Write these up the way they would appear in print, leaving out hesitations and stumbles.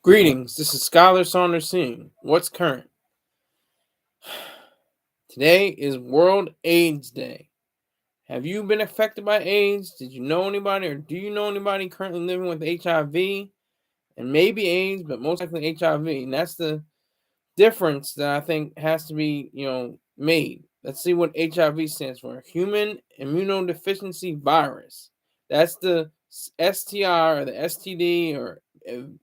Greetings, this is Scholar Saunders Singh. What's current? Today is World AIDS Day. Have you been affected by AIDS? Did you know anybody, or do you know anybody currently living with HIV? And maybe AIDS, but most likely HIV. And that's the difference that I think has to be, made. Let's see what HIV stands for. Human immunodeficiency virus. That's the STI or the STD, or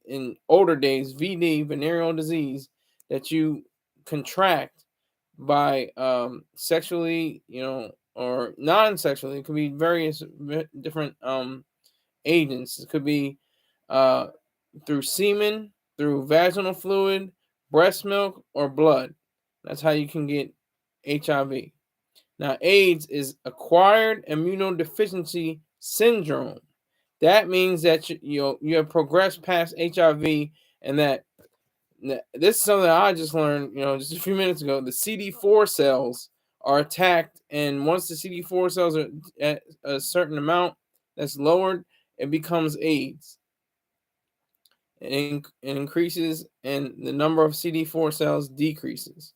in older days, VD, venereal disease, that you contract by sexually, or non-sexually. It could be various different agents. It could be uh, through semen, through vaginal fluid, breast milk, or blood. That's how you can get HIV. Now, AIDS is acquired immunodeficiency syndrome. That means that you have progressed past HIV, and that this is something that I just learned, just a few minutes ago. The CD4 cells are attacked, and once the CD4 cells are at a certain amount that's lowered, it becomes AIDS. It increases, and the number of CD4 cells decreases.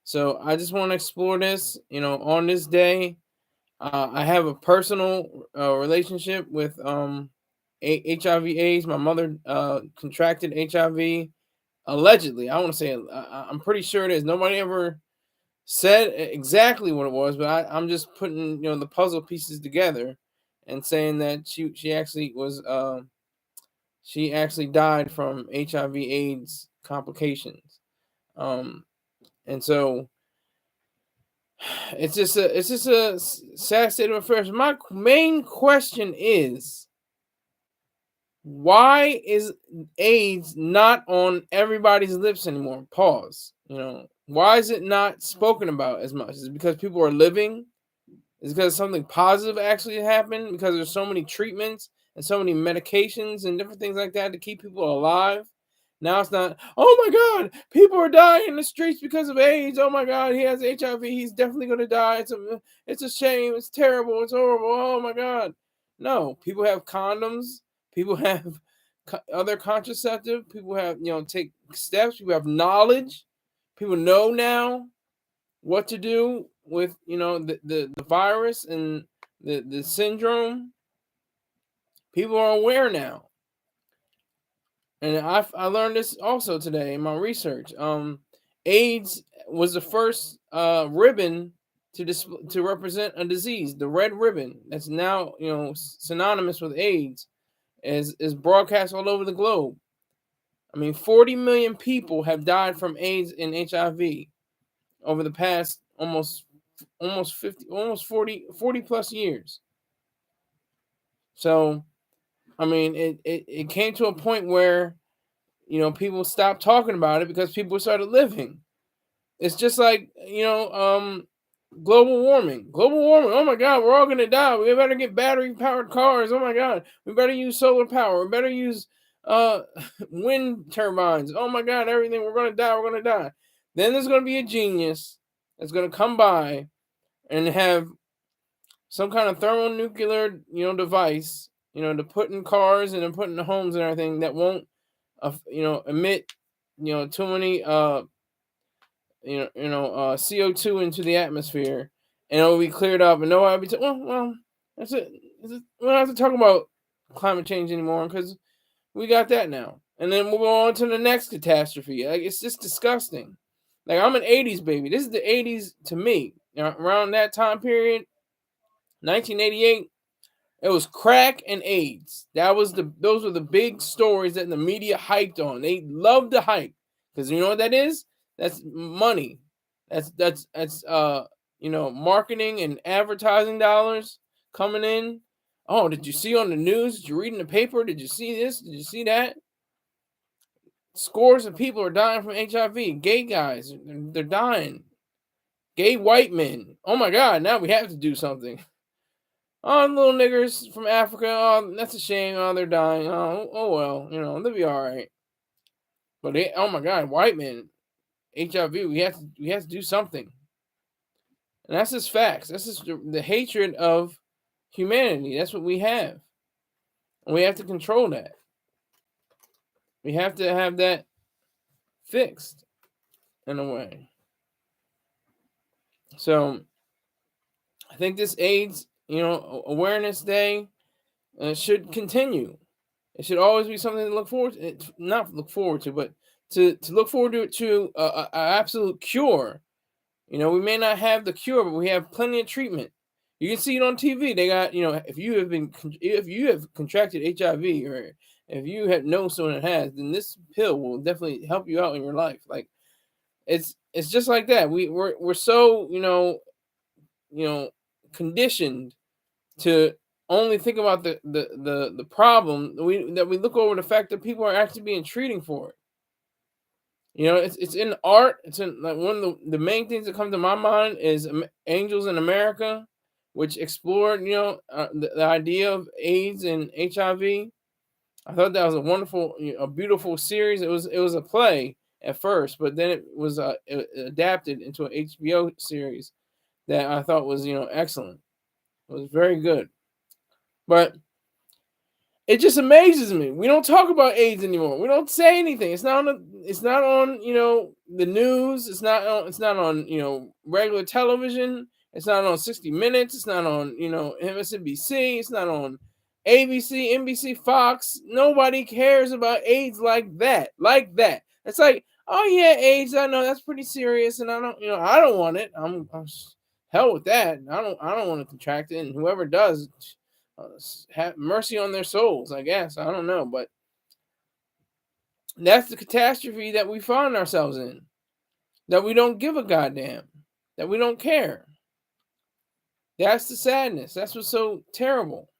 So I just want to explore this, on this day. I have a personal relationship with HIV/AIDS. My mother contracted HIV allegedly. I want to say I'm pretty sure it is. Nobody ever said exactly what it was, but I'm just putting the puzzle pieces together and saying that she actually was she actually died from HIV/AIDS complications. And so it's just a sad state of affairs. My main question is, why is AIDS not on everybody's lips anymore? Pause. Why is it not spoken about as much? Is it because people are living? Is it because something positive actually happened? Because there's so many treatments and so many medications and different things like that to keep people alive? Now it's not, oh my God, people are dying in the streets because of AIDS. Oh my God, he has HIV. He's definitely going to die. It's a shame. It's terrible. It's horrible. Oh my God. No, people have condoms. People have other contraceptive. People have, take steps. People have knowledge. People know now what to do with, the virus and the syndrome. People are aware now. And I learned this also today in my research. AIDS was the first ribbon to represent a disease. The red ribbon that's now synonymous with AIDS is broadcast all over the globe. I mean, 40 million people have died from AIDS and HIV over the past almost 40 plus years. So, I mean, it came to a point where people stopped talking about it because people started living. It's just like, global warming. Global warming. Oh my God, we're all going to die. We better get battery powered cars. Oh my God, we better use solar power. We better use wind turbines. Oh my God, everything. We're going to die. We're going to die. Then there's going to be a genius that's going to come by and have some kind of thermonuclear, device, to put in cars and to put in the homes and everything that won't, emit, too many, CO2 into the atmosphere, and it'll be cleared up, and nobody will be well, that's it. We don't have to talk about climate change anymore because we got that now. And then we'll go on to the next catastrophe. Like, it's just disgusting. Like, I'm an 80s baby. This is the 80s to me. Around that time period, 1988, it was crack and AIDS. Those were the big stories that the media hyped on. They loved the hype because you know what that is? That's money. That's marketing and advertising dollars coming in. Oh, did you see on the news? Did you read in the paper? Did you see this? Did you see that? Scores of people are dying from HIV. Gay guys, they're dying. Gay white men. Oh my God, now we have to do something. Oh, little niggers from Africa. Oh, that's a shame. Oh, they're dying. Oh well, they'll be all right. But oh my God, white men, HIV. We have to do something. And that's just facts. That's just the hatred of humanity. That's what we have. And we have to control that. We have to have that fixed in a way. So I think this AIDS, awareness day should continue. It should always be something to look forward to. Not look forward to, but to look forward to a absolute cure. We may not have the cure, but we have plenty of treatment. You can see it on TV. They got, if you have contracted HIV, or if you have known someone that has, then this pill will definitely help you out in your life. Like it's just like that. We're so conditioned to only think about the problem. That we look over the fact that people are actually being treating for it. It's in art. It's in, like, one of the main things that come to my mind is Angels in America, which explored the idea of AIDS and HIV. I thought that was a wonderful, a beautiful series. It was a play at first, but then it was adapted into an HBO series that I thought was excellent. It was very good, but it just amazes me. We don't talk about AIDS anymore. We don't say anything. It's not on the news. It's not on regular television. It's not on 60 Minutes. It's not on MSNBC. It's not on ABC, NBC, Fox. Nobody cares about AIDS like that. Like that. It's like, oh yeah, AIDS. I know that's pretty serious, and I don't want it. I'm hell with that. I don't want to contract it, and whoever does, have mercy on their souls, I guess. I don't know, but that's the catastrophe that we find ourselves in. That we don't give a goddamn. That we don't care. That's the sadness. That's what's so terrible.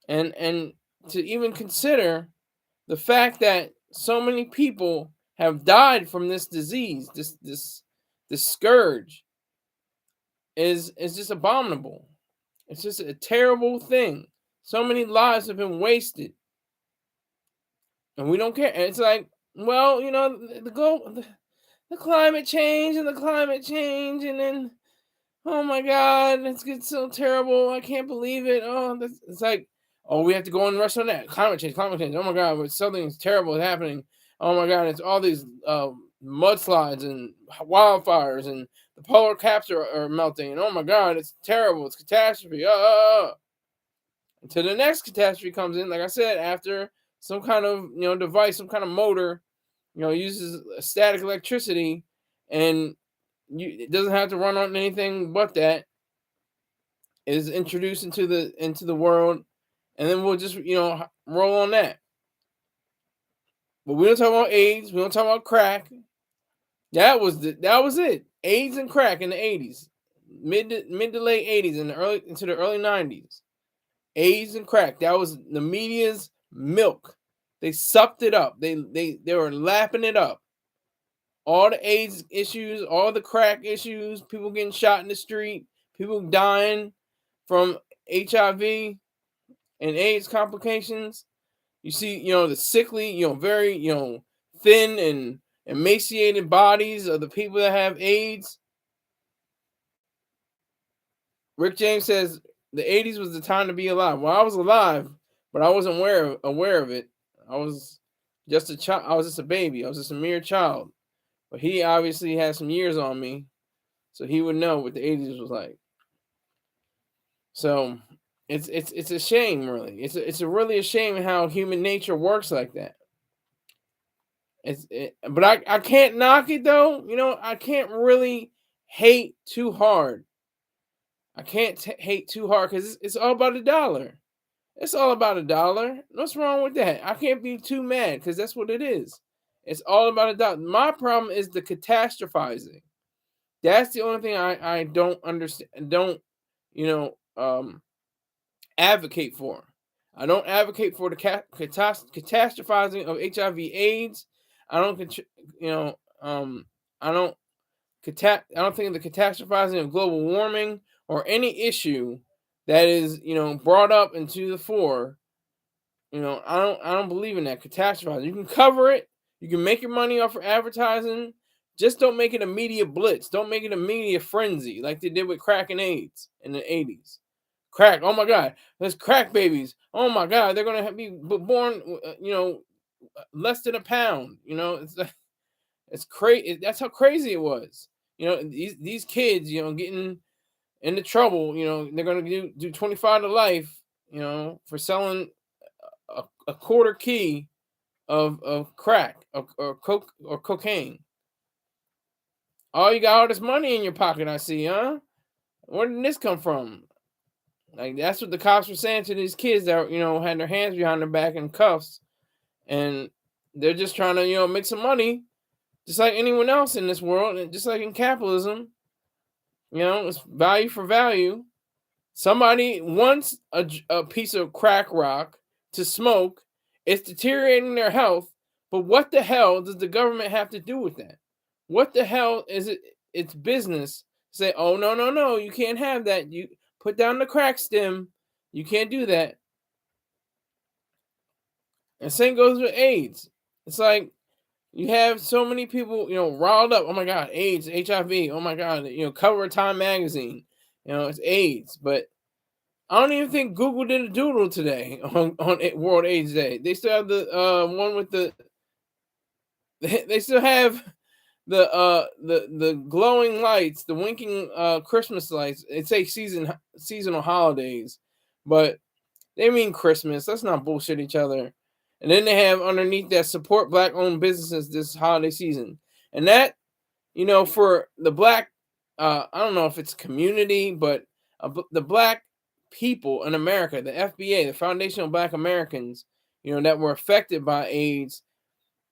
And to even consider the fact that so many people have died from this disease, this scourge, is just abominable. It's just a terrible thing. So many lives have been wasted, and we don't care. And it's like, well, the climate change and the climate change, and then, oh my God, it's getting so terrible. I can't believe it. Oh, it's like, oh, we have to go and rush on that climate change. Oh my God, something terrible is happening. Oh my God, it's all these mudslides and wildfires, and the polar caps are melting. And oh my God, it's terrible. It's catastrophe. Until the next catastrophe comes in, like I said, after some kind of device, some kind of motor, uses static electricity, and it doesn't have to run on anything but that, is introduced into the world, and then we'll just roll on that. But we don't talk about AIDS. We don't talk about crack. That was it. AIDS and crack in the 80s, mid to late 80s, and into the early 90s. AIDS and crack. That was the media's milk. They sucked it up. They were lapping it up. All the AIDS issues, all the crack issues, people getting shot in the street, people dying from HIV and AIDS complications. You see, the sickly, very, thin and emaciated bodies of the people that have AIDS. Rick James says the 80s was the time to be alive. Well, I was alive, but I wasn't aware of it. I was just a child. I was just a baby. I was just a mere child. But he obviously had some years on me, so he would know what the 80s was like. So it's a shame, really. It's really a shame how human nature works like that. But I can't knock it though. I can't really hate too hard. I can't hate too hard because it's all about a dollar. It's all about a dollar. What's wrong with that? I can't be too mad because that's what it is. It's all about a dollar. My problem is the catastrophizing. That's the only thing I don't understand. Don't advocate for. I don't advocate for the catastrophizing of HIV/AIDS. I don't I don't think the catastrophizing of global warming or any issue that is brought up into the fore. I don't believe in that catastrophizing. You can cover it. You can make your money off of advertising. Just don't make it a media blitz. Don't make it a media frenzy like they did with crack and AIDS in the 80s. Crack. Oh my God. There's crack babies. Oh my God. They're going to be born, less than a pound. It's crazy. That's how crazy it was. These kids, getting into trouble. They're gonna do 25 to life. For selling a quarter key of crack or coke or cocaine. Oh, you got all this money in your pocket, I see, huh? Where did this come from? Like, that's what the cops were saying to these kids that had their hands behind their back in cuffs, and they're just trying to make some money, just like anyone else in this world, and just like in capitalism. It's value for value. Somebody wants a piece of crack rock to smoke. It's deteriorating their health. But what the hell does the government have to do with that? What the hell is it? It's business. Say, oh, no, no, no, you can't have that. You put down the crack stem. You can't do that. And same goes with AIDS. It's like you have so many people, riled up. Oh my God, AIDS, HIV. Oh my God, cover of Time magazine. It's AIDS. But I don't even think Google did a doodle today on World AIDS Day. They still have the one with the. They still have the glowing lights, the winking Christmas lights. It say seasonal holidays, but they mean Christmas. Let's not bullshit each other. And then they have underneath that support black-owned businesses this holiday season, and that for the black, I don't know if it's community, but the black people in America, the FBA, the Foundation of Black Americans, that were affected by AIDS,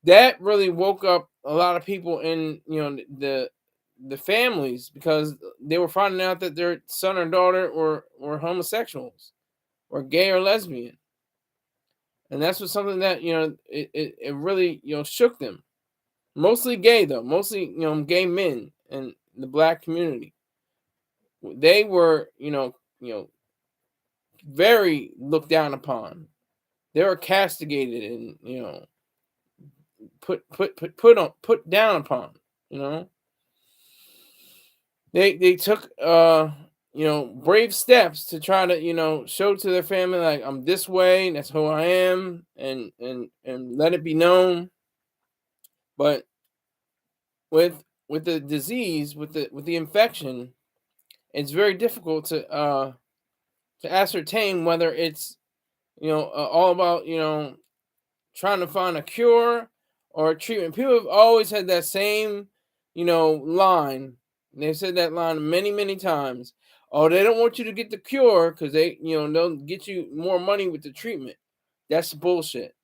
that really woke up a lot of people in the families, because they were finding out that their son or daughter were homosexuals or gay or lesbian. And that's was something that it really shook them. Mostly gay though, mostly gay men in the black community. They were very looked down upon. They were castigated and put down upon. They took brave steps to try to show to their family, like, I'm this way, that's who I am, and let it be known. But with the disease, with the infection, it's very difficult to ascertain whether it's all about trying to find a cure or a treatment. People have always had that same line. They've said that line many times. Oh, they don't want you to get the cure because they'll get you more money with the treatment. That's bullshit.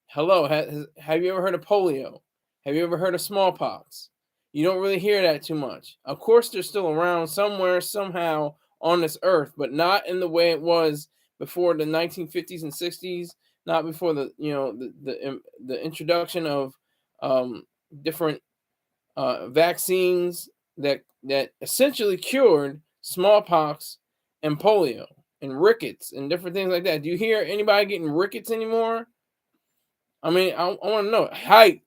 Hello, have you ever heard of polio? Have you ever heard of smallpox? You don't really hear that too much. Of course, they're still around somewhere, somehow on this earth, but not in the way it was before the 1950s and 60s. Not before the introduction of different vaccines that essentially cured smallpox and polio and rickets and different things like that. Do you hear anybody getting rickets anymore? I mean, I want to know. Hi,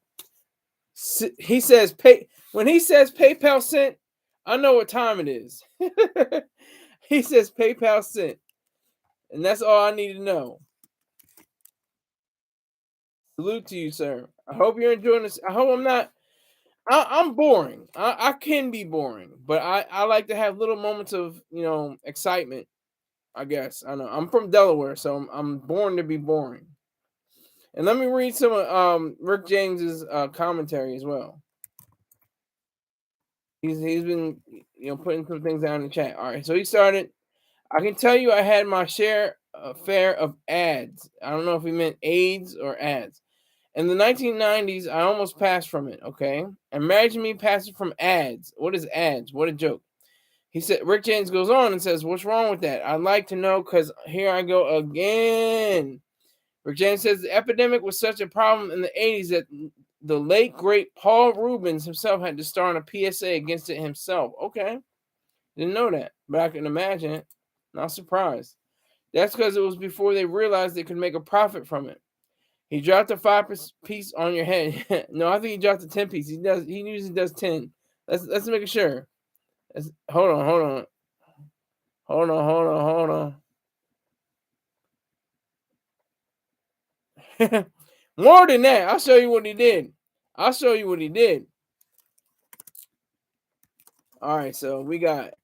he says pay when he says PayPal sent. I know what time it is. He says PayPal sent, and that's all I need to know. Salute to you, sir. I hope you're enjoying this. I hope I'm not. I'm boring. I can be boring, but I like to have little moments of excitement. I guess I know. I'm from Delaware, so I'm born to be boring. And let me read some of Rick James's commentary as well. He's been putting some things down in the chat. All right, so he started. I can tell you I had my share fair of ads. I don't know if he meant AIDS or ads. In the 1990s, I almost passed from it. Okay, imagine me passing from ads. What is ads? What a joke. He said. Rick James goes on and says, "What's wrong with that? I'd like to know because here I go again." Rick James says the epidemic was such a problem in the 80s that the late great Paul Rubens himself had to start a PSA against it himself. Okay, didn't know that, but I can imagine it. Not surprised. That's because it was before they realized they could make a profit from it. He dropped a 5-piece on your head. No, I think he dropped a 10-piece. He usually does 10. Let's make sure. Hold on. More than that, I'll show you what he did. I'll show you what he did. All right, so we got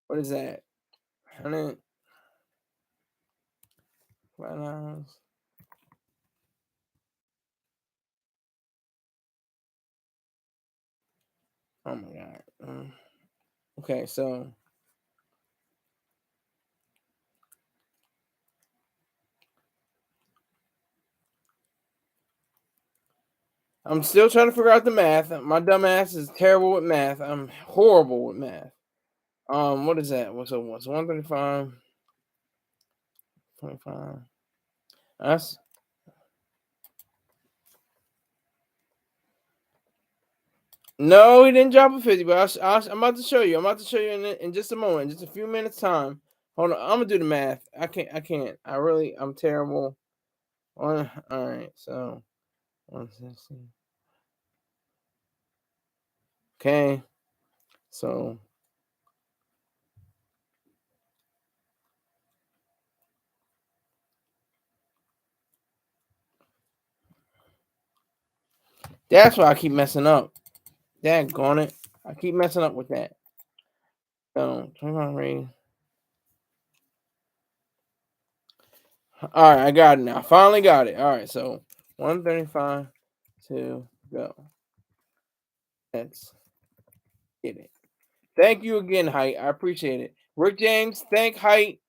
what is that? 100 $5. Oh my god. Okay, so I'm still trying to figure out the math. My dumb ass is terrible with math. I'm horrible with math. What is that? What's 135? 25. That's no, he didn't drop a 50, but I'm about to show you. I'm about to show you in just a moment, just a few minutes time. Hold on, I'm gonna do the math. I can't. I can't. I'm terrible. All right, so 160. Okay, so that's why I keep messing up. Daggone it, I keep messing up with that. So 25 raise. All right, I got it now. I finally got it. All right, so 135 to go. Let's get it. Thank you again, Height. I appreciate it. Rick James, thank Height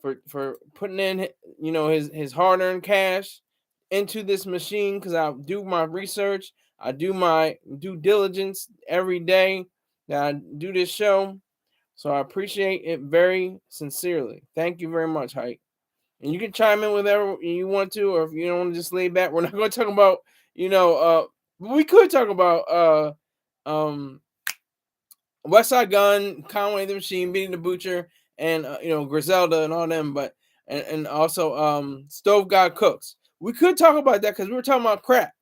for putting in his hard earned cash into this machine because I do my research. I do my due diligence every day that I do this show. So I appreciate it very sincerely. Thank you very much, Height. And you can chime in whatever you want to, or if you don't want to just lay back. We're not going to talk about, we could talk about West Side Gun, Conway the Machine, Beating the Butcher, and Griselda and all them, but and also Stove God Cooks. We could talk about that because we were talking about crack.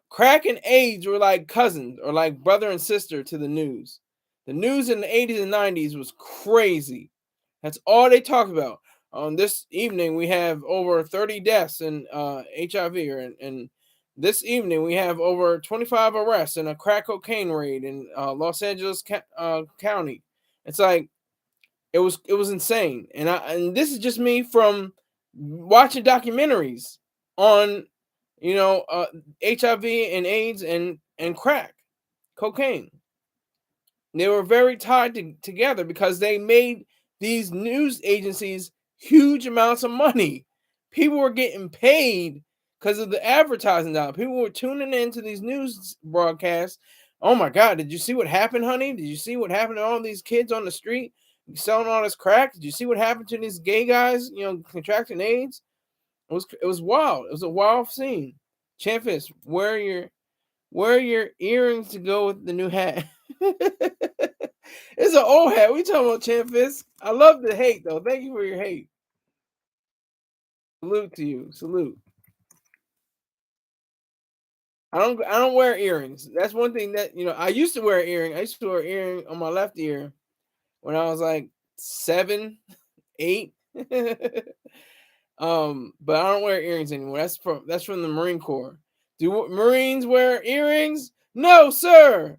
Crack and AIDS were like cousins or like brother and sister to the news. The news in the 80s and 90s was crazy. That's all they talked about. On this evening, we have over 30 deaths in HIV, and this evening we have over 25 arrests in a crack cocaine raid in Los Angeles County. It's like it was insane, and this is just me from watching documentaries on HIV and AIDS and crack cocaine. They were very tied together because they made these news agencies huge amounts of money. People were getting paid because of the advertising dollar. People were tuning into these news broadcasts. Oh my God, did you see what happened, honey? Did you see what happened to all these kids on the street selling all this crack? Did you see what happened to these gay guys, contracting AIDS? It was wild. It was a wild scene. Champus, wear your earrings to go with the new hat. It's an old hat. We talking about Champus. I love the hate though. Thank you for your hate. Salute to you. Salute. I don't wear earrings. That's one thing that I used to wear earring. I used to wear earring on my left ear when I was like 7, 8. But I don't wear earrings anymore. That's from the Marine Corps. Do Marines wear earrings? No, sir.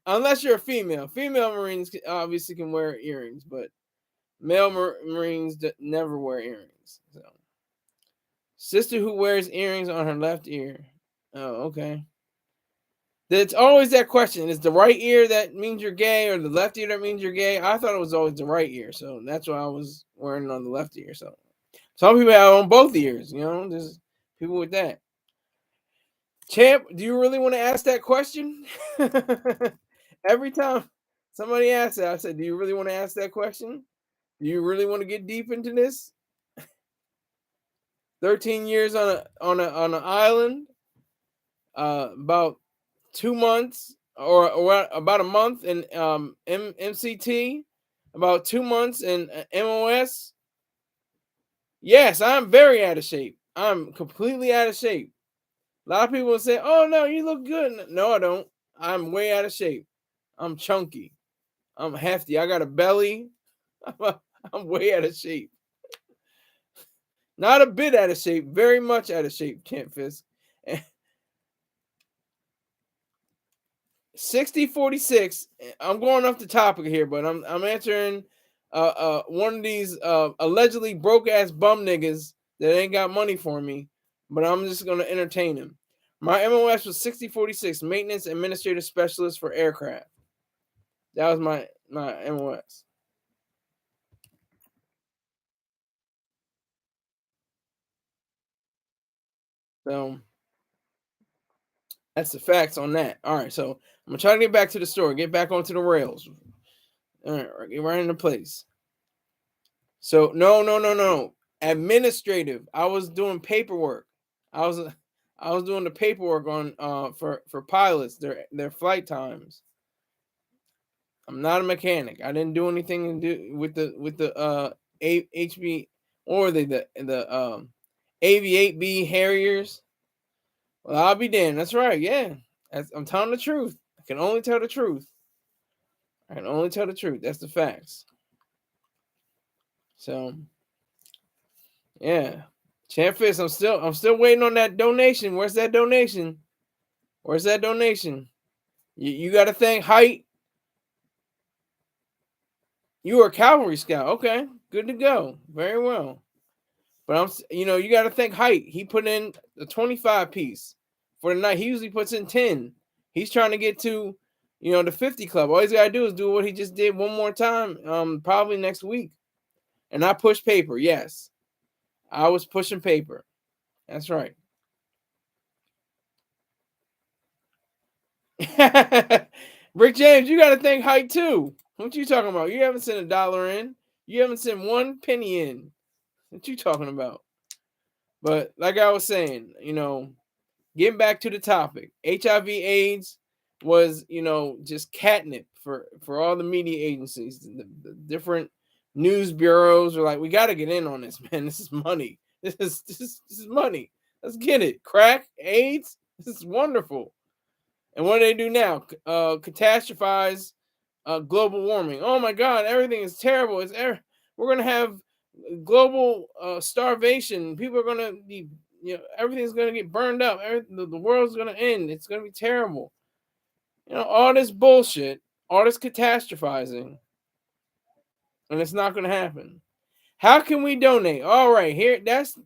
Unless you're a female. Female Marines obviously can wear earrings, but male Marines never wear earrings. So, sister who wears earrings on her left ear. Oh, okay. It's always that question: is the right ear that means you're gay, or the left ear that means you're gay? I thought it was always the right ear, so that's why I was wearing it on the left ear. So some people have on both ears. There's people with that. Champ, do you really want to ask that question? Every time somebody asks that, I said, "Do you really want to ask that question? Do you really want to get deep into this?" 13 years on an island, about 2 months or about a month in MCT, about 2 months in MOS. Yes, I'm very out of shape. I'm completely out of shape. A lot of people will say, "Oh no, you look good." No, I don't. I'm way out of shape. I'm chunky. I'm hefty. I got a belly. I'm way out of shape. Not a bit out of shape, very much out of shape, Champ Fisk. 60-46. I'm going off the topic here, but I'm answering one of these allegedly broke ass bum niggas that ain't got money for me, but I'm just gonna entertain him. My MOS was 60-46, maintenance administrative specialist for aircraft. That was my MOS. So that's the facts on that. All right, so I'm gonna try to get back to the story, get back onto the rails. All right, get right into place. So no. Administrative. I was doing paperwork. I was I was doing the paperwork on for pilots, their flight times. I'm not a mechanic. I didn't do anything to do with the HB or the Aviate-B Harriers. Well, I'll be damned. That's right. Yeah. I'm telling the truth. I can only tell the truth. I can only tell the truth. That's the facts. So yeah. Champ Fist, I'm still waiting on that donation. Where's that donation? Where's that donation? You got to thank Height. You were a cavalry scout. Okay, good to go. Very well. But you got to thank Height. He put in a 25 piece for the night. He usually puts in 10. He's trying to get to, the 50 club. All he's got to do is do what he just did one more time, probably next week. And I push paper. Yes, I was pushing paper. That's right. Rick James, you got to thank Height too. What you talking about? You haven't sent $1 in. You haven't sent 1 penny in. What you talking about? But like I was saying, getting back to the topic, HIV/AIDS was, just catnip for all the media agencies, the different news bureaus are like, we got to get in on this, man. This is money. This is money. Let's get it. Crack, AIDS. This is wonderful. And what do they do now? Catastrophize global warming. Oh my God, everything is terrible. We're gonna have global starvation. People are gonna be, everything's gonna get burned up. The world's gonna end. It's gonna be terrible. All this bullshit, all this catastrophizing, and it's not gonna happen. How can we donate? All right, here. That's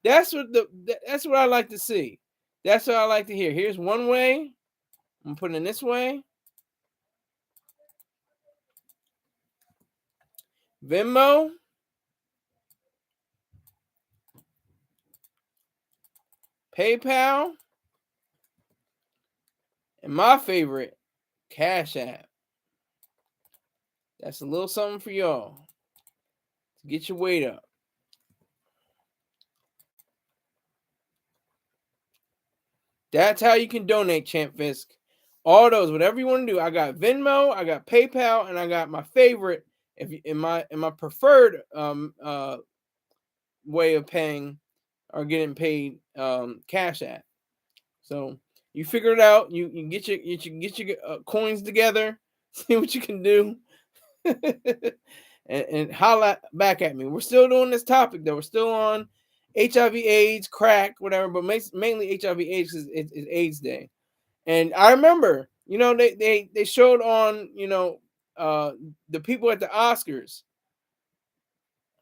what I like to see. That's what I like to hear. Here's one way. I'm putting it this way. Venmo, PayPal, and my favorite, Cash App. That's a little something for y'all to get your weight up. That's how you can donate, Champ Fisk. All those, whatever you want to do. I got Venmo, I got PayPal, and I got my favorite. If in my preferred way of paying or getting paid, Cash App. So you figure it out. You get your coins together. See what you can do. and holla back at me. We're still doing this topic though. We're still on HIV/AIDS, crack, whatever, but mainly HIV/AIDS is AIDS Day. And I remember, they showed on, the people at the Oscars.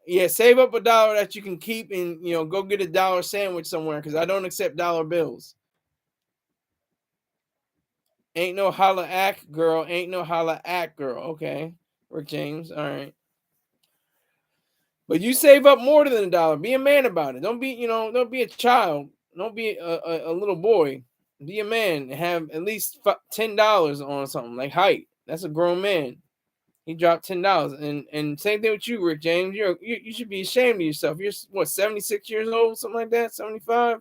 Yeah, save up $1 that you can keep and go get a dollar sandwich somewhere because I don't accept dollar bills. Ain't no holla act girl. Ain't no holla act girl. Okay, Rick James. All right. But you save up more than $1. Be a man about it. Don't be a child. Don't be a little boy. Be a man and have at least $10 on something like Height. That's a grown man. He dropped $10, and same thing with you, Rick James. You should be ashamed of yourself. You're what, 76 years old, something like that, 75.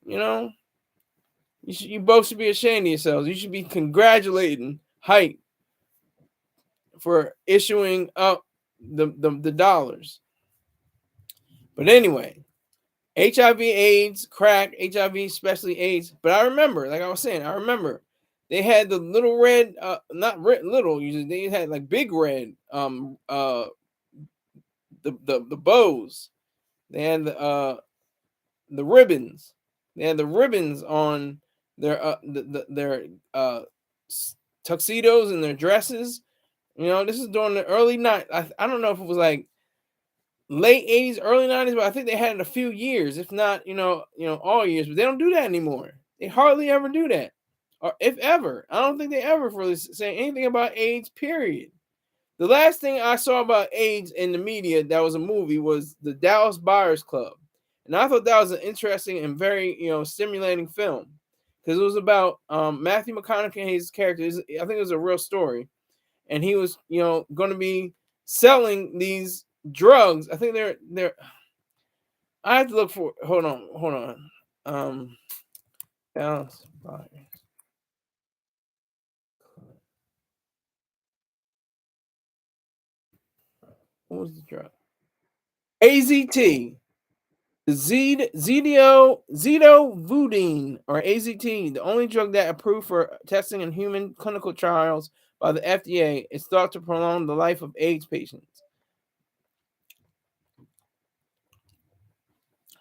You both should be ashamed of yourselves. You should be congratulating Height for issuing up the dollars. But anyway, HIV/AIDS, crack, HIV, especially AIDS. But I remember, like I was saying, they had the little red, not red, little. Usually they had like big red, the bows, They had the ribbons. They had the ribbons on their their tuxedos and their dresses. This is during the early night. I don't know if it was like late 80s, early 90s, but I think they had it a few years, if not, all years. But they don't do that anymore. They hardly ever do that, or if ever. I don't think they ever really say anything about AIDS. Period. The last thing I saw about AIDS in the media that was a movie was the Dallas Buyers Club. And I thought that was an interesting and very, stimulating film because it was about Matthew McConaughey's character. I think it was a real story. And he was, going to be selling these drugs. I think they're I have to look for, hold on. Dallas Buyers. What was the drug? AZT. Zidovudine, or AZT, the only drug that approved for testing in human clinical trials by the FDA, is thought to prolong the life of AIDS patients.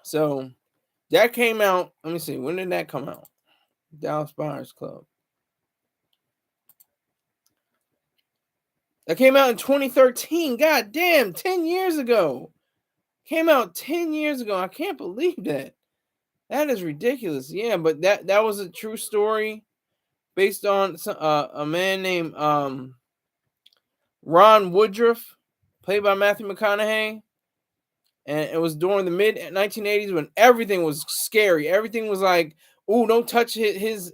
So that came out. Let me see. When did that come out? Dallas Buyers Club. That came out in 2013. God damn, 10 years ago. Came out 10 years ago. I can't believe that. That is ridiculous. Yeah, but that was a true story based on a man named Ron Woodruff, played by Matthew McConaughey. And it was during the mid 1980s when everything was scary. Everything was like, "Ooh, don't touch his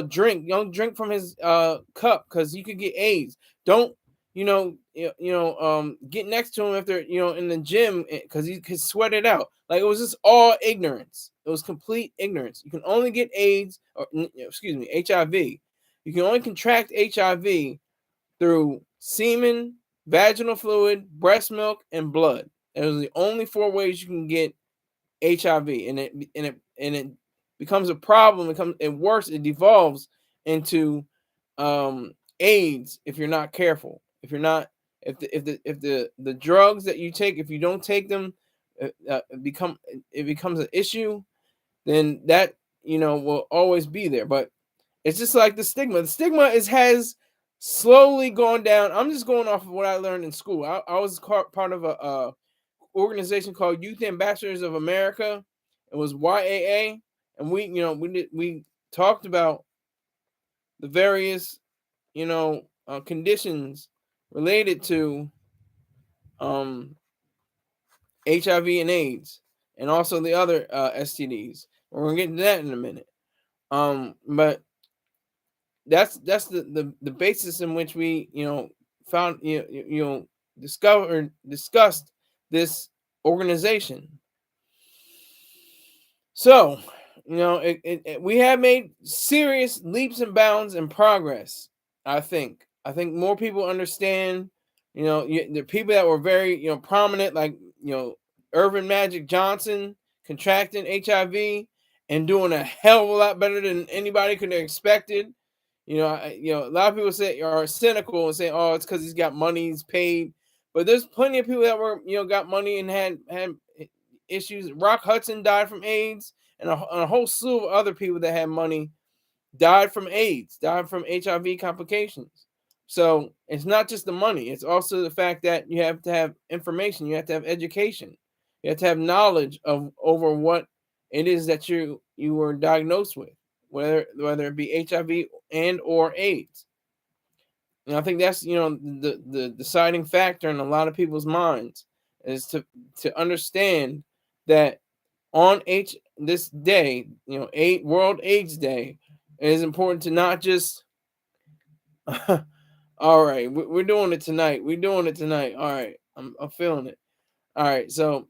drink. Don't drink from his cup because you could get AIDS. Don't get next to him if they're in the gym because he could sweat it out." Like, it was just all ignorance. It was complete ignorance. You can only get AIDS, or excuse me, HIV. You can only contract HIV through semen, vaginal fluid, breast milk, and blood. Those are the only four ways you can get HIV, and it becomes a problem. It worse. It devolves into AIDS if you're not careful. If you're not, if the drugs that you take, if you don't take them, it becomes an issue. Then that will always be there. But it's just like the stigma. The stigma has slowly gone down. I'm just going off of what I learned in school. I was part of a organization called Youth Ambassadors of America. It was YAA, and we talked about the various conditions related to HIV and AIDS, and also the other STDs. We're gonna get into that in a minute. But that's the basis in which we found discussed this organization. So we have made serious leaps and bounds in progress. I think more people understand. The people that were very prominent, like Irvin Magic Johnson, contracting HIV and doing a hell of a lot better than anybody could have expected. A lot of people are cynical and say, "Oh, it's because he's got money, he's paid." But there's plenty of people that were, got money and had issues. Rock Hudson died from AIDS, and a whole slew of other people that had money died from AIDS, died from HIV complications. So it's not just the money; it's also the fact that you have to have information, you have to have education, you have to have knowledge over what it is that you were diagnosed with, whether it be HIV and or AIDS. And I think that's the deciding factor in a lot of people's minds is to understand that on this day, World AIDS Day, it is important to not just all right, we're doing it tonight. We're doing it tonight. All right, I'm feeling it. All right, so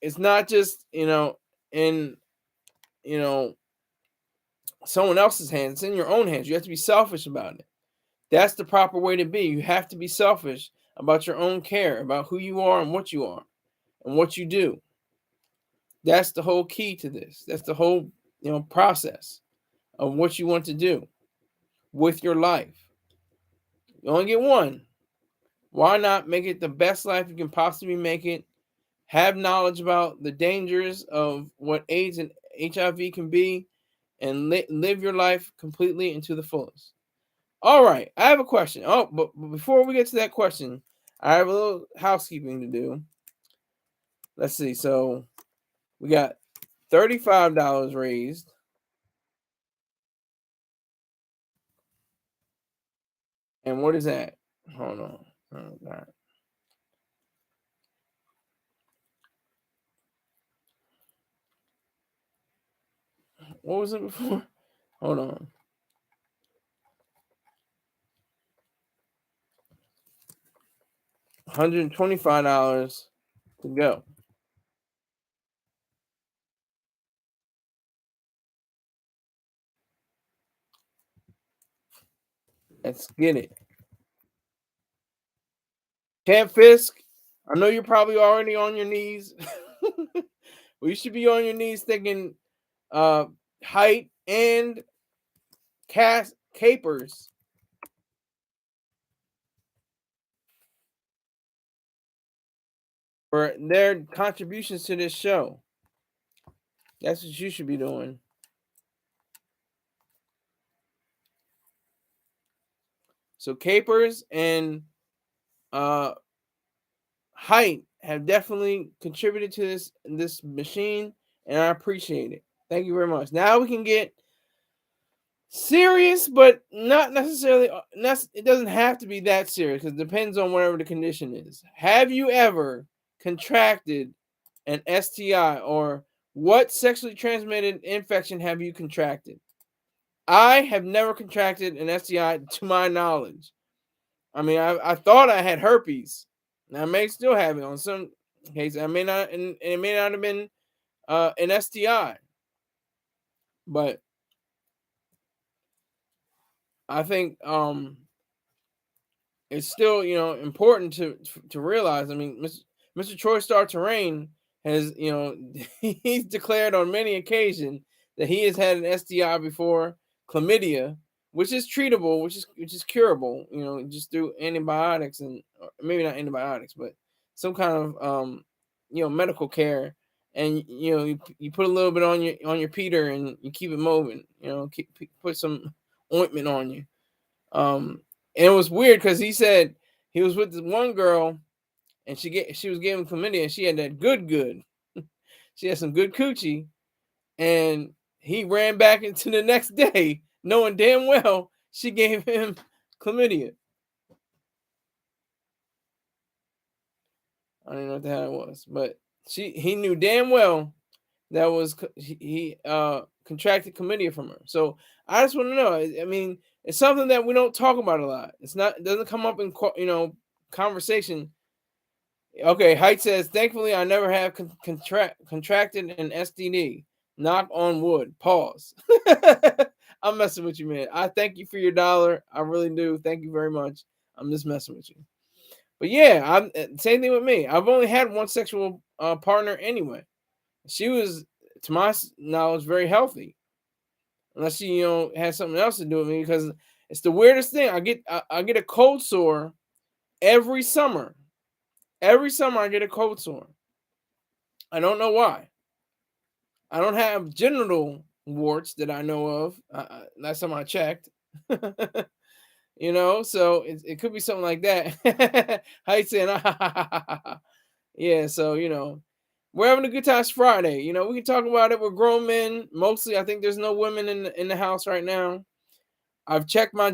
it's not just in someone else's hands. It's in your own hands. You have to be selfish about it. That's the proper way to be. You have to be selfish about your own care, about who you are and what you are and what you do. That's the whole key to this. That's the whole process of what you want to do with your life. You only get one. Why not make it the best life you can possibly make it? have knowledge about the dangers of what AIDS and HIV can be, and live your life completely and to the fullest. All right, I have a question. Oh, but before we get to that question, I have a little housekeeping to do. Let's see. So we got $35 raised. And what is that? Hold on. Oh, God. What was it before? Hold on. $125 to go. Let's get it. Camp Fisk, I know you're probably already on your knees. Well, you should be on your knees thinking height and capers for their contributions to this show. That's what you should be doing. So capers and height have definitely contributed to this machine, and I appreciate it. Thank you very much. Now we can get serious, but not necessarily. It doesn't have to be that serious because it depends on whatever the condition is. Have you ever contracted an STI, or what sexually transmitted infection have you contracted? I have never contracted an STI to my knowledge. I mean, I thought I had herpes. Now, I may still have it on some cases. I may not, and it may not have been an STI, but I think it's still important to realize. I mean, Mr. Troy Star Terrain has he's declared on many occasions that he has had an STI before, chlamydia, which is treatable, which is curable, just through antibiotics, and or maybe not antibiotics, but some kind of medical care, and you put a little bit on your Peter and you keep it moving, put some ointment on you. And it was weird because he said he was with this one girl, and she was giving chlamydia, and she had that good. She had some good coochie, and he ran back into the next day, knowing damn well she gave him chlamydia. I don't know what the hell it was, but he knew damn well that was he contracted chlamydia from her. So I just want to know. I mean, it's something that we don't talk about a lot. It doesn't come up in conversation. Okay, Height says, thankfully I never have contracted an STD. Knock on wood. Pause. I'm messing with you, man. I thank you for your dollar. I really do. Thank you very much. I'm just messing with you. But yeah, I'm same thing with me. I've only had one sexual partner anyway. She was, to my knowledge, very healthy, unless she had something else to do with me, because it's the weirdest thing. I get a cold sore every summer. Every summer I get a cold sore. I don't know why. I don't have genital warts that I know of. Last time I checked. So it could be something like that. How you saying? Yeah, so we're having a good time. It's Friday. We can talk about it. We're grown men. Mostly, I think there's no women in the house right now. I've checked my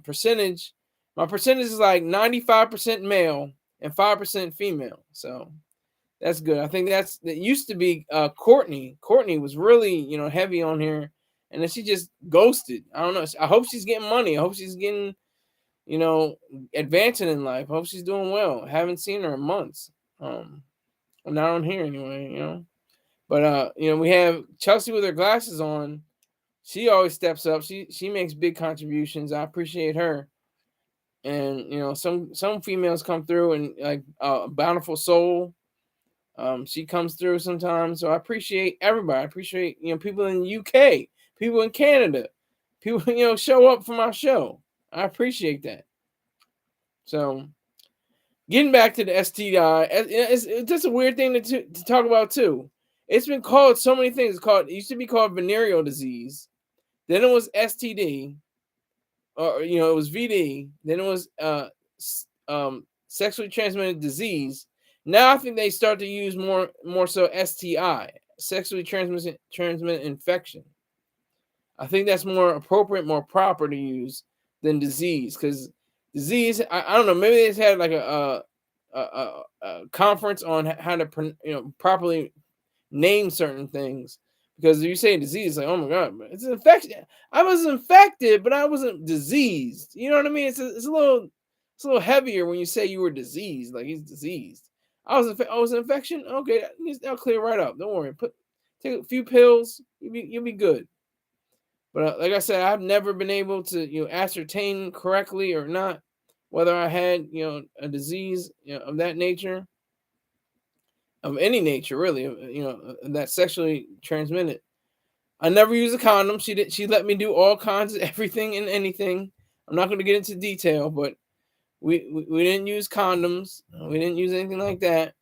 percentage. My percentage is like 95% male and 5% female. So that's good. I think that used to be Courtney. Courtney was really heavy on here, and then she just ghosted. I don't know. I hope she's getting money. I hope she's getting advancing in life. I hope she's doing well. I haven't seen her in months. I'm not on here anyway. But we have Chelsea with her glasses on. She always steps up. She makes big contributions. I appreciate her. And some females come through, and like Bountiful Soul. She comes through sometimes. So I appreciate everybody. I appreciate people in the UK, people in Canada, people show up for my show. I appreciate that. So Getting back to the STI, it's just a weird thing to talk about too. It's been called so many things. It used to be called venereal disease. Then it was STD, or it was VD. Then it was sexually transmitted disease. Now I think they start to use more so STI, sexually transmitted infection. I think that's more appropriate, more proper to use than disease, because disease, I don't know, maybe they just had like a conference on how to properly name certain things, because if you say disease, like, oh my god, it's an infection. I was infected, but I wasn't diseased. You know what I mean? It's a little heavier when you say you were diseased, like he's diseased. I was an infection. Okay, that'll clear right up. Don't worry. Take a few pills. You'll be good. But like I said, I've never been able to ascertain correctly or not whether I had a disease of that nature, of any nature really, that sexually transmitted. I never used a condom. She let me do all kinds of everything and anything. I'm not going to get into detail, but we didn't use condoms. We didn't use anything like that,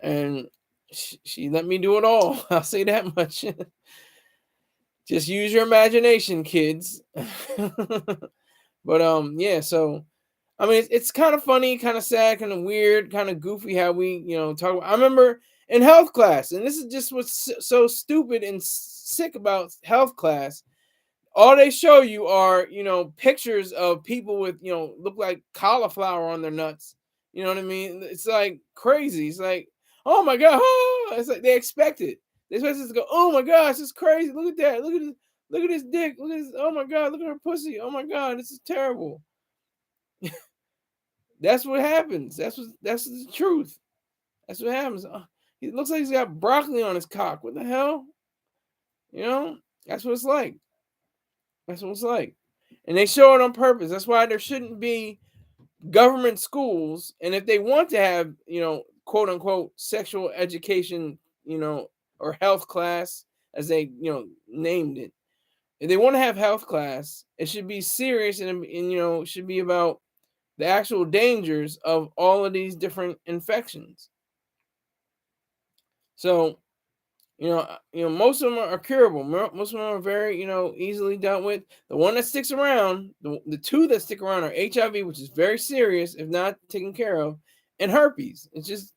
and she let me do it all. I'll say that much. Just use your imagination, kids. But yeah, so I mean, it's kind of funny, kind of sad, kind of weird, kind of goofy how we talk about. I remember in health class, and this is just what's so stupid and sick about health class. All they show you are pictures of people with look like cauliflower on their nuts. You know what I mean? It's like crazy. It's like, oh my god, it's like they expect it. They expect us to go, oh my gosh, it's crazy. Look at that. Look at this dick. Look at this. Oh my god, look at her pussy. Oh my god, this is terrible. That's what happens. That's the truth. That's what happens. He looks like he's got broccoli on his cock. What the hell? That's what it's like. That's what it's like. And they show it on purpose. That's why there shouldn't be government schools. And if they want to have, quote unquote, sexual education, or health class, as they, named it. If they want to have health class, it should be serious and it should be about the actual dangers of all of these different infections. So, most of them are curable. Most of them are very, easily dealt with. The one that sticks around, the two that stick around are HIV, which is very serious if not taken care of, and herpes. It's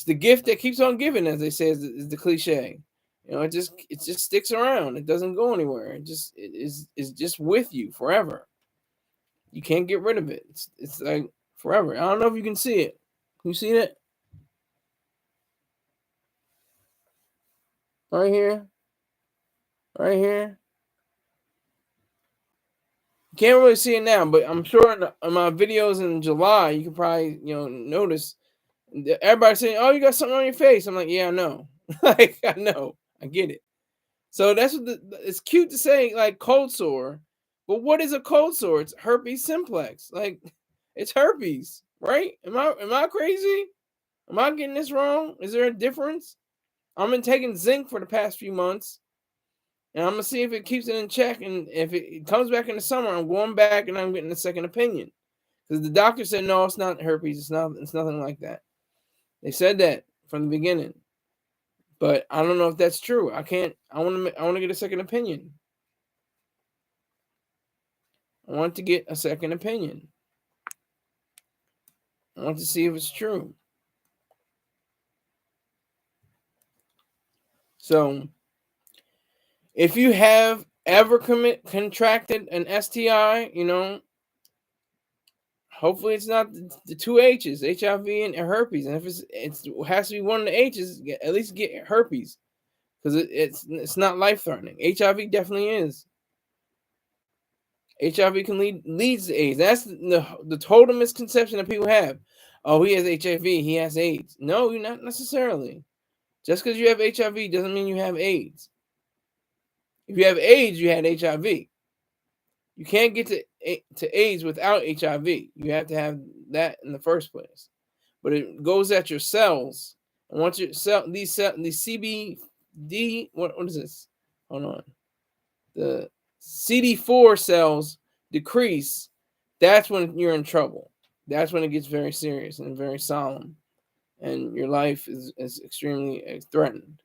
the gift that keeps on giving, as they say, is the cliche. It just sticks around. It doesn't go anywhere. It is just with you forever. You can't get rid of it. It's like forever. I don't know if you can see it. Can you see that? Right here. Right here. You can't really see it now, but I'm sure in my videos in July, you can probably, notice everybody saying, oh, you got something on your face. I'm like, yeah, I know. Like, I know. I get it. So that's what it's cute to say, like, cold sore. But what is a cold sore? It's herpes simplex. Like, it's herpes, right? Am I crazy? Am I getting this wrong? Is there a difference? I've been taking zinc for the past few months, and I'm gonna see if it keeps it in check. And if it comes back in the summer, I'm going back and I'm getting a second opinion, because the doctor said no, it's not herpes. It's nothing like that. They said that from the beginning, but I don't know if that's true. I can't. I want to get a second opinion. I want to get a second opinion. I want to see if it's true. So, if you have ever contracted an STI, hopefully it's not the two H's, HIV and herpes. And if it has to be one of the H's, at least get herpes, because it's not life threatening. HIV definitely is. HIV can leads to AIDS. That's the total misconception that people have. Oh, he has HIV, he has AIDS. No, you're not necessarily. Just because you have HIV doesn't mean you have AIDS. If you have AIDS, you had HIV. You can't get to AIDS without HIV. You have to have that in the first place. But it goes at your cells. And once your these CBD, what is this? Hold on. The CD4 cells decrease. That's when you're in trouble. That's when it gets very serious and very solemn, and your life is extremely threatened.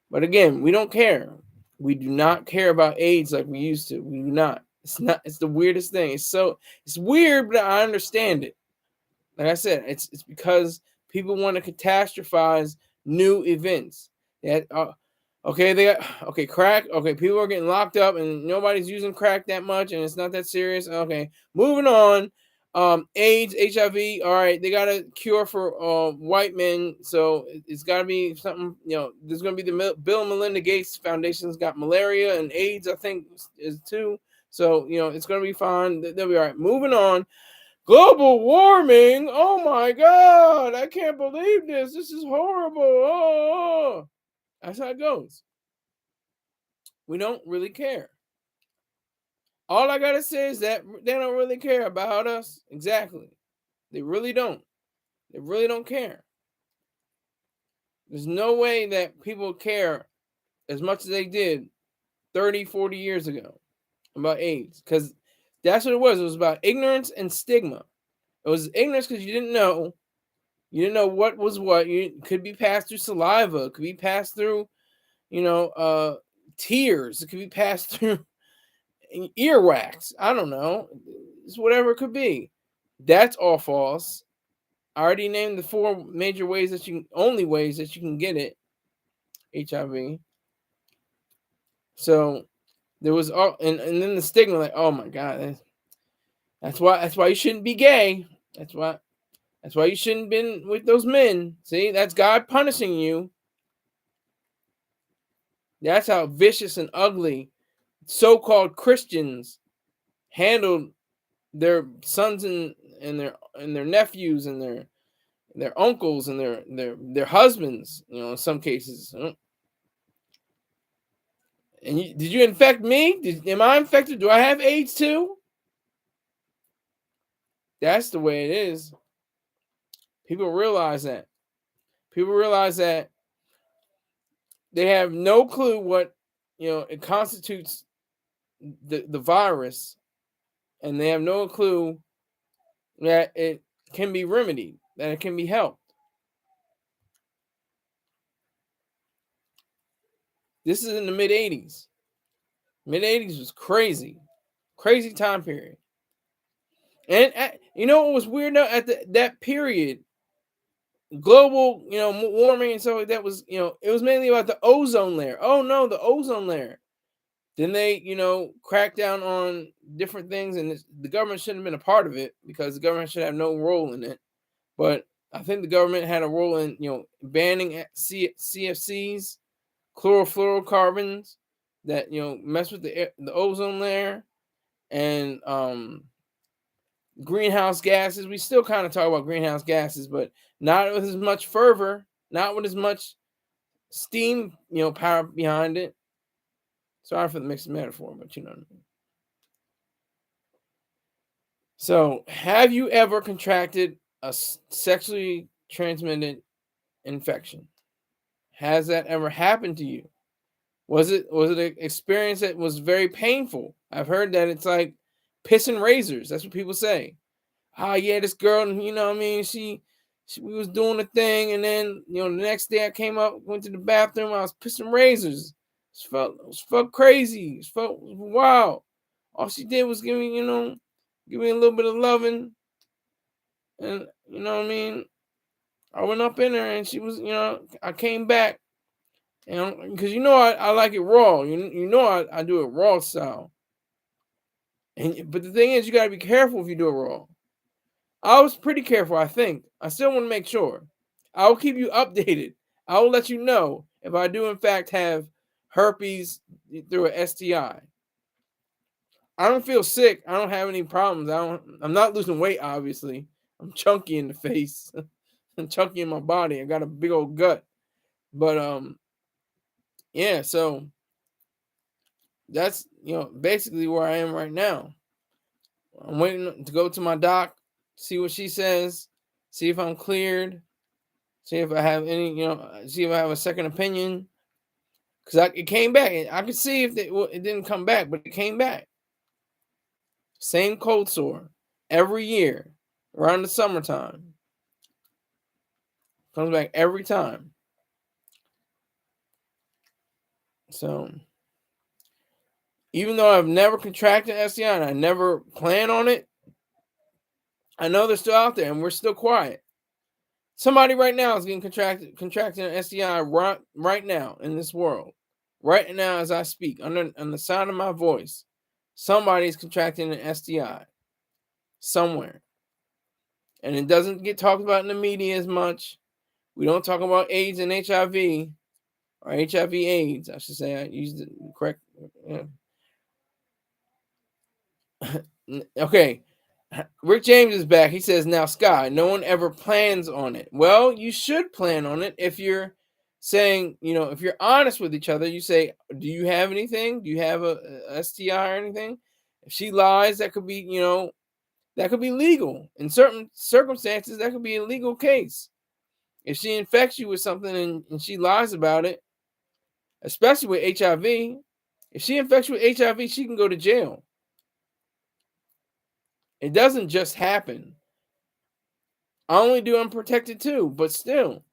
But again, we don't care. We do not care about AIDS like we used to. We do not. It's not. It's the weirdest thing. It's weird, but I understand it. Like I said, it's because people want to catastrophize new events. That okay, crack. Okay, people are getting locked up and nobody's using crack that much, and it's not that serious. Okay, moving on. AIDS, HIV. All right, they got a cure for white men, so it's got to be something. There's going to be the Bill and Melinda Gates Foundation's got malaria and AIDS, I think, is too. So it's going to be fine. They'll be all right. Moving on. Global warming. Oh my God! I can't believe this. This is horrible. Oh. That's how it goes. We don't really care. All I gotta say is that they don't really care about us. Exactly. They really don't. They really don't care. There's no way that people care as much as they did 30, 40 years ago about AIDS. Because that's what it was. It was about ignorance and stigma. It was ignorance because you didn't know. You didn't know what was what. You could be passed through saliva. It could be passed through, tears. It could be passed through earwax. I don't know. It's whatever it could be. That's all false. I already named the four major ways only ways that you can get it, HIV. So there was all, and then the stigma, like, oh my God, that's why you shouldn't be gay. That's why you shouldn't have been with those men. See, that's God punishing you. That's how vicious and ugly so-called Christians handled their sons and their nephews and their uncles and their husbands. In some cases. And did you infect me? Am I infected? Do I have AIDS too? That's the way it is. People realize that. People realize that they have no clue what it constitutes the virus, and they have no clue that it can be remedied, that it can be helped. This is in the mid 80s. Mid 80s was crazy time period. And what was weird though, at that period, global warming and stuff like that was it was mainly about the ozone layer. Oh no, the ozone layer. Then they crack down on different things, and the government shouldn't have been a part of it because the government should have no role in it. But I think the government had a role in banning CFCs, chlorofluorocarbons, that mess with the ozone layer, and greenhouse gases. We still kind of talk about greenhouse gases, but not with as much fervor, not with as much steam, power behind it. Sorry for the mixed metaphor, but you know what I mean. So, have you ever contracted a sexually transmitted infection? Has that ever happened to you? Was it an experience that was very painful? I've heard that it's like pissing razors. That's what people say. Oh yeah, this girl, what I mean, we was doing a thing, and then the next day I came up, went to the bathroom, I was pissing razors. It felt crazy. It felt wild. All she did was give me a little bit of loving, and what I mean. I went up in there, and she was, I came back, and because I like it raw. I do it raw style. But the thing is, you gotta be careful if you do it raw. I was pretty careful, I think. I still want to make sure. I will keep you updated. I will let you know if I do, in fact, have herpes through an STI. I don't feel sick. I don't have any problems. I'm not losing weight, obviously. I'm chunky in the face. I'm chunky in my body. I got a big old gut. But yeah, so that's basically where I am right now. I'm waiting to go to my doc, see what she says, see if I'm cleared, see if I have any, see if I have a second opinion. Because it came back. I could see if it didn't come back, but it came back. Same cold sore every year. around the summertime. Comes back every time. So, even though I've never contracted STI and I never plan on it, I know they're still out there and we're still quiet. Somebody right now is getting contracting an STI right now in this world. Right now, as I speak, on the sound of my voice, somebody's contracting an STI somewhere. And it doesn't get talked about in the media as much. We don't talk about AIDS and HIV, or HIV AIDS, I should say. I used the correct. Okay. Rick James is back. He says, now, Sky, no one ever plans on it. Well, you should plan on it if you're saying, if you're honest with each other, you say, do you have anything? Do you have a STI or anything? If she lies, that could be, that could be legal. In certain circumstances, that could be a legal case. If she infects you with something and she lies about it, especially with HIV, if she infects you with HIV, she can go to jail. It doesn't just happen. I only do unprotected too, but still.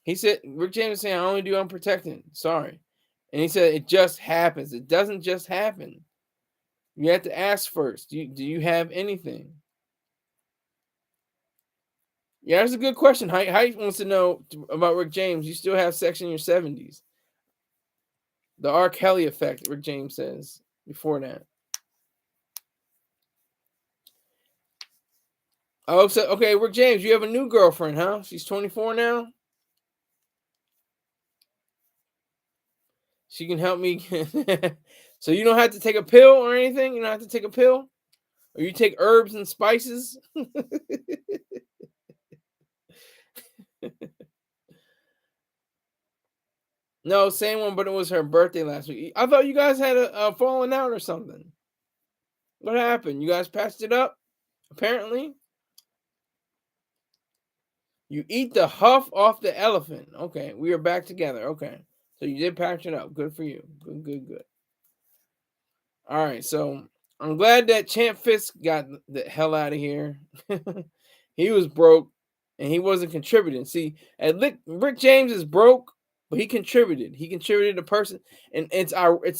He said, Rick James is saying, I only do unprotected. Sorry. And he said, it just happens. It doesn't just happen. You have to ask first. Do you have anything? Yeah, that's a good question. Height wants to know about Rick James. You still have sex in your 70s. The R. Kelly effect, Rick James says before that. Oh, so okay, Rick James, you have a new girlfriend, huh? She's 24 now. She can help me. So you don't have to take a pill or anything? You don't have to take a pill? Or you take herbs and spices? No, same one, but it was her birthday last week. I thought you guys had a falling out or something. What happened? You guys patched it up? Apparently. You eat the huff off the elephant. Okay, we are back together. Okay. So you did patch it up. Good for you. Good. All right, so I'm glad that Champ Fisk got the hell out of here. He was broke and he wasn't contributing. See, Rick James is broke, but he contributed. He contributed a person, and it's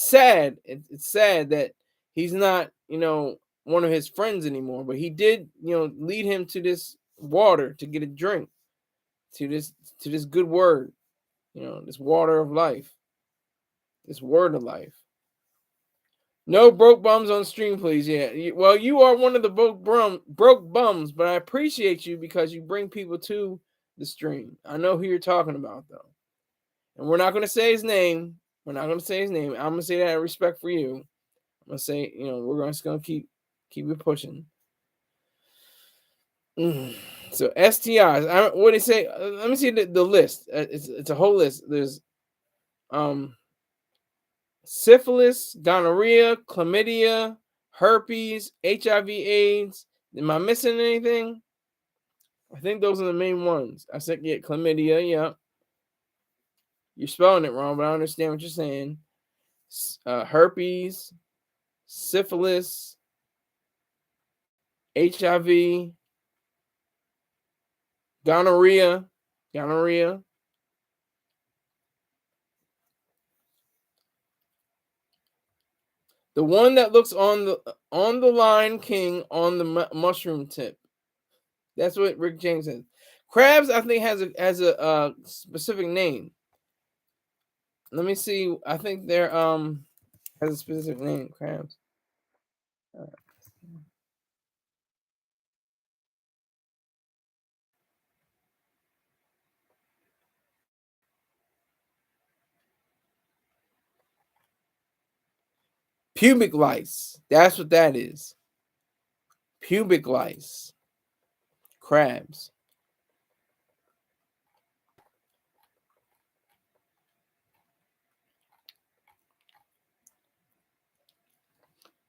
sad. It's sad that he's not, one of his friends anymore. But he did, lead him to this water to get a drink, to this good word, this water of life, this word of life. No broke bums on stream, please. Yeah. Well, you are one of the broke bums, but I appreciate you because you bring people to the stream. I know who you're talking about, though. And we're not going to say his name. I'm going to say that out of respect for you. I'm going to say, we're just going to keep it pushing. So STIs. What do they say? Let me see the list. It's a whole list. There's syphilis, gonorrhea, chlamydia, herpes, HIV/AIDS. Am I missing anything? I think those are the main ones. I said, yeah, chlamydia. Yeah, you're spelling it wrong, but I understand what you're saying. Herpes, syphilis, HIV, gonorrhea. The one that looks on the Lion King on the mushroom tip. That's what Rick James says. Crabs, I think, has a specific name. Let me see. I think they're has a specific name. Crabs. Pubic lice. That's what that is. Pubic lice. Crabs.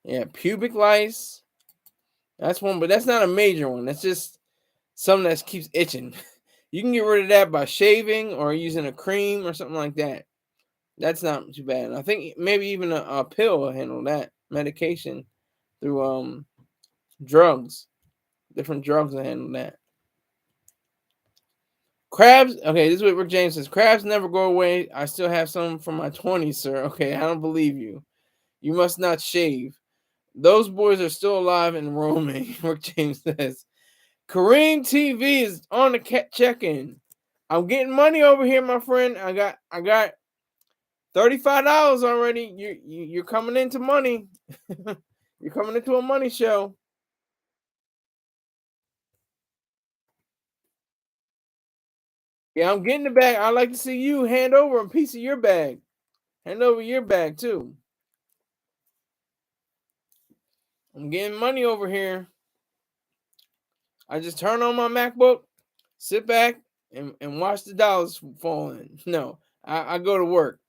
Yeah, pubic lice. That's one, but that's not a major one. That's just something that keeps itching. You can get rid of that by shaving or using a cream or something like that. That's not too bad. I think maybe even a pill will handle that. Medication through drugs. different drugs to handle that. Crabs, okay, this is what Rick James says. Crabs never go away. I still have some from my 20s, sir. Okay, I don't believe you. You must not shave. Those boys are still alive and roaming, Rick James says. Kareem TV is on the check-in. I'm getting money over here, my friend. I got $35 already. You're coming into money. You're coming into a money show. Yeah, I'm getting the bag. I'd like to see you hand over a piece of your bag. Hand over your bag too. I'm getting money over here. I just turn on my MacBook, sit back, and watch the dollars fall in. No, I go to work.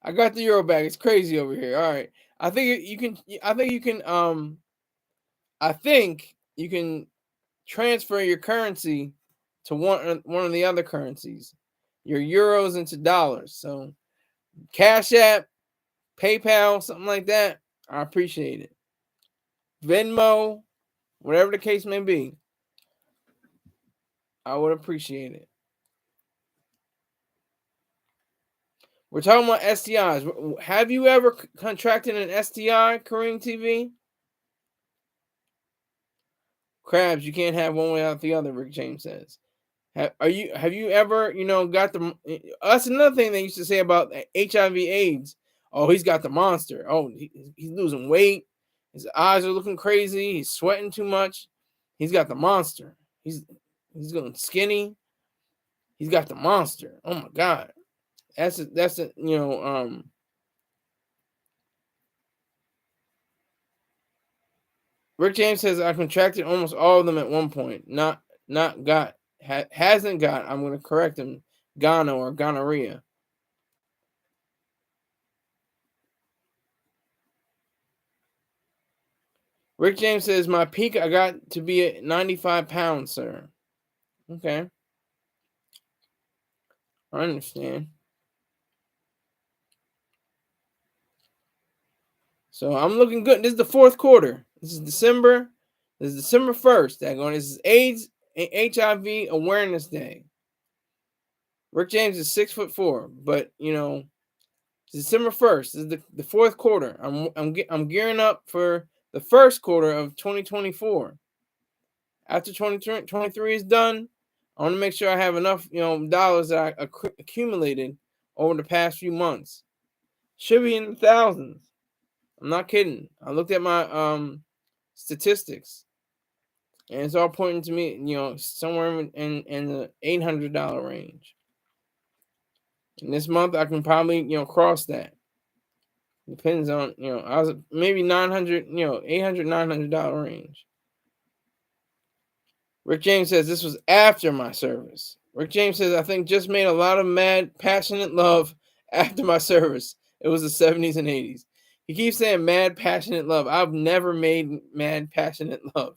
I got the euro bag. It's crazy over here. All right. I think you can I think you can transfer your currency to one of the other currencies. Your euros into dollars. So Cash App, PayPal, something like that. I appreciate it. Venmo, whatever the case may be. I would appreciate it. We're talking about STIs. Have you ever contracted an STI, Kareem TV? Crabs, you can't have one without the other, Rick James says. Have you ever, got the that's another thing they used to say about HIV AIDS. Oh, he's got the monster. Oh, he's losing weight. His eyes are looking crazy. He's sweating too much. He's got the monster. He's going skinny. He's got the monster. Oh my God. That's Rick James says I contracted almost all of them at one point. Not got hasn't got. I'm going to correct him. Gono or gonorrhea. Rick James says my peak I got to be at 95 pounds, sir. Okay, I understand. So I'm looking good. This is the fourth quarter. This is December. This is December 1st. This is AIDS HIV Awareness Day. Rick James is 6'4", but December 1st is the fourth quarter. I'm gearing up for the first quarter of 2024. After 2023 is done, I want to make sure I have enough dollars that I accumulated over the past few months. Should be in the thousands. I'm not kidding. I looked at my statistics, and it's all pointing to me, somewhere in the $800 range. And this month I can probably cross that. Depends on I was maybe $900, $800, $900 range. Rick James says this was after my service. Rick James says I think just made a lot of mad, passionate love after my service. It was the 70s and 80s. He keeps saying mad, passionate love. I've never made mad, passionate love.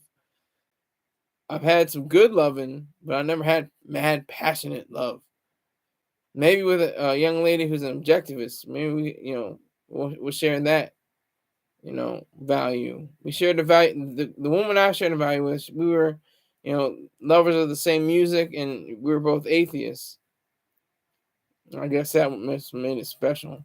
I've had some good loving, but I never had mad, passionate love. Maybe with a young lady who's an objectivist. Maybe we, we're sharing that, value. We shared the value. The woman I shared the value with, we were, lovers of the same music, and we were both atheists. I guess that made it special.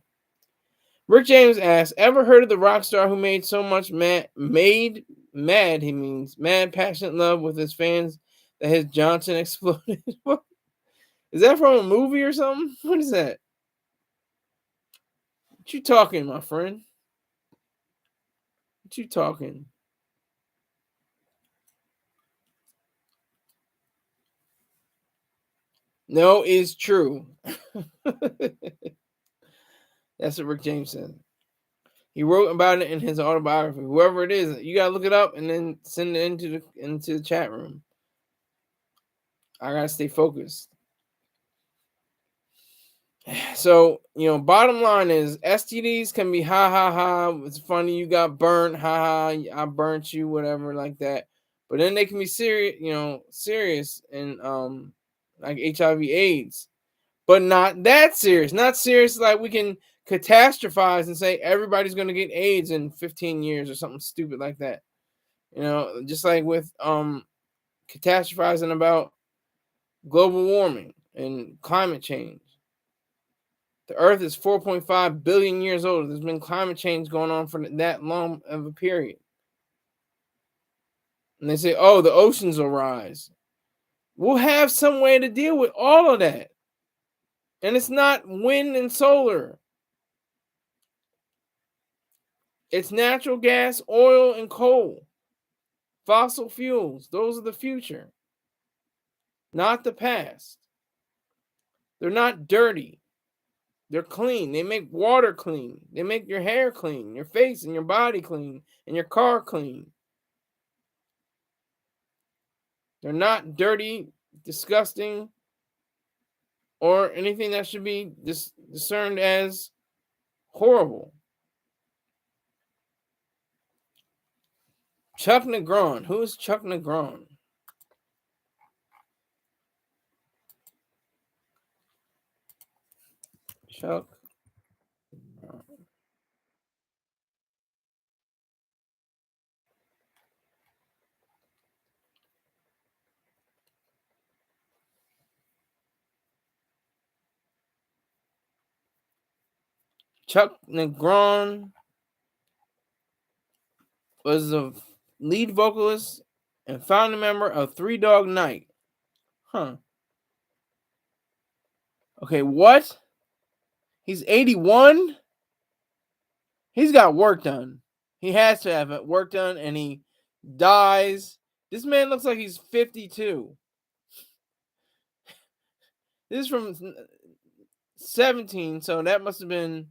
Rick James asks, ever heard of the rock star who made so much mad, he means mad, passionate love with his fans that his Johnson exploded? What? Is that from a movie or something? What is that? What you talking, my friend? What you talking? No, it's true. That's what Rick James said. He wrote about it in his autobiography. Whoever it is, you gotta look it up and then send it into the chat room. I gotta stay focused. So, bottom line is STDs can be ha ha ha. It's funny you got burnt, ha ha. I burnt you, whatever, like that. But then they can be serious and like HIV/AIDS, but not that serious. Not serious like we can catastrophize and say everybody's going to get AIDS in 15 years or something stupid like that. Just like with catastrophizing about global warming and climate change. The Earth is 4.5 billion years old. There's been climate change going on for that long of a period. And they say, oh, the oceans will rise. We'll have some way to deal with all of that. And it's not wind and solar. It's natural gas, oil, and coal. Fossil fuels. Those are the future, not the past. They're not dirty. They're clean. They make water clean. They make your hair clean, your face and your body clean, and your car clean. They're not dirty, disgusting, or anything that should be discerned as horrible. Chuck Negron. Who is Chuck Negron? Chuck. Chuck Negron was the lead vocalist and founding member of Three Dog Night. Huh. Okay, what? He's 81? He's got work done. He has to have work done, and he dies. This man looks like he's 52. This is from 17, so that must have been,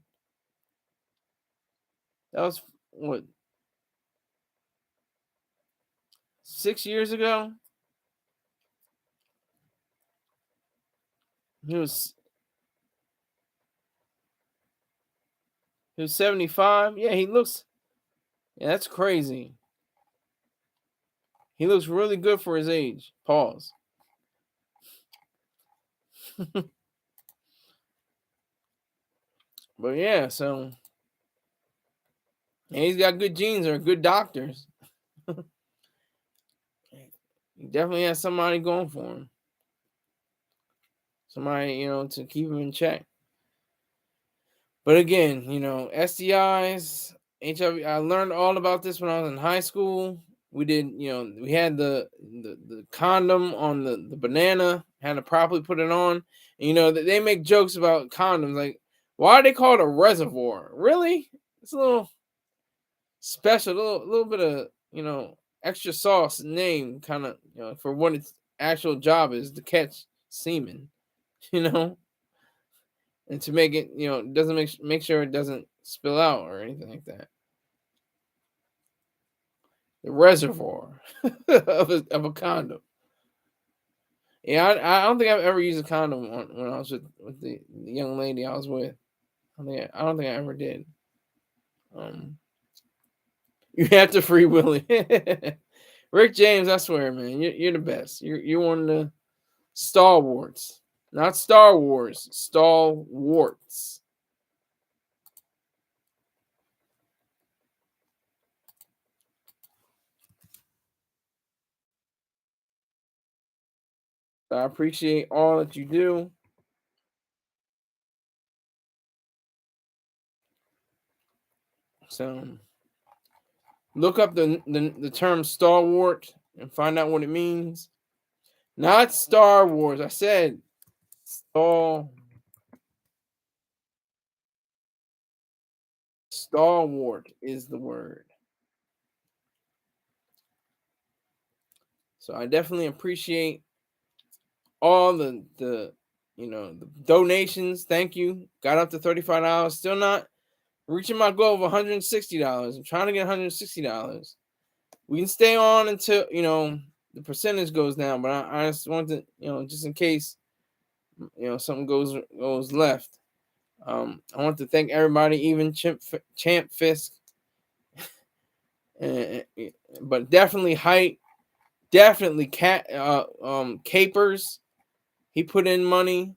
that was what, 6 years ago? He was 75. Yeah, that's crazy. He looks really good for his age. Pause. But yeah, so he's got good genes or good doctors. He definitely has somebody going for him. Somebody, to keep him in check. But again, STIs, HIV, I learned all about this when I was in high school. We did, we had the condom on the banana, had to properly put it on. And, they make jokes about condoms, like, why are they called a reservoir? Really? It's a little special, a little bit of, extra sauce name, kind of, for what its actual job is, to catch semen, and to make it, doesn't make sure it doesn't spill out or anything like that. The reservoir of a condom. Yeah, I don't think I've ever used a condom when I was with the young lady I was with. I don't think I ever did. You have to free willy. Rick James, I swear, man, you're the best. You're one of the stalwarts, not Star Wars, stalwarts. I appreciate all that you do. So look up the term stalwart and find out what it means. Not Star Wars. I said stalwart is the word. So I definitely appreciate all the donations. Thank you. Got up to $35. Still not reaching my goal of $160. I'm trying to get $160. We can stay on until the percentage goes down, but I just want to, just in case something goes left. I want to thank everybody, even Champ Fisk, but definitely Height, definitely Capers. He put in money,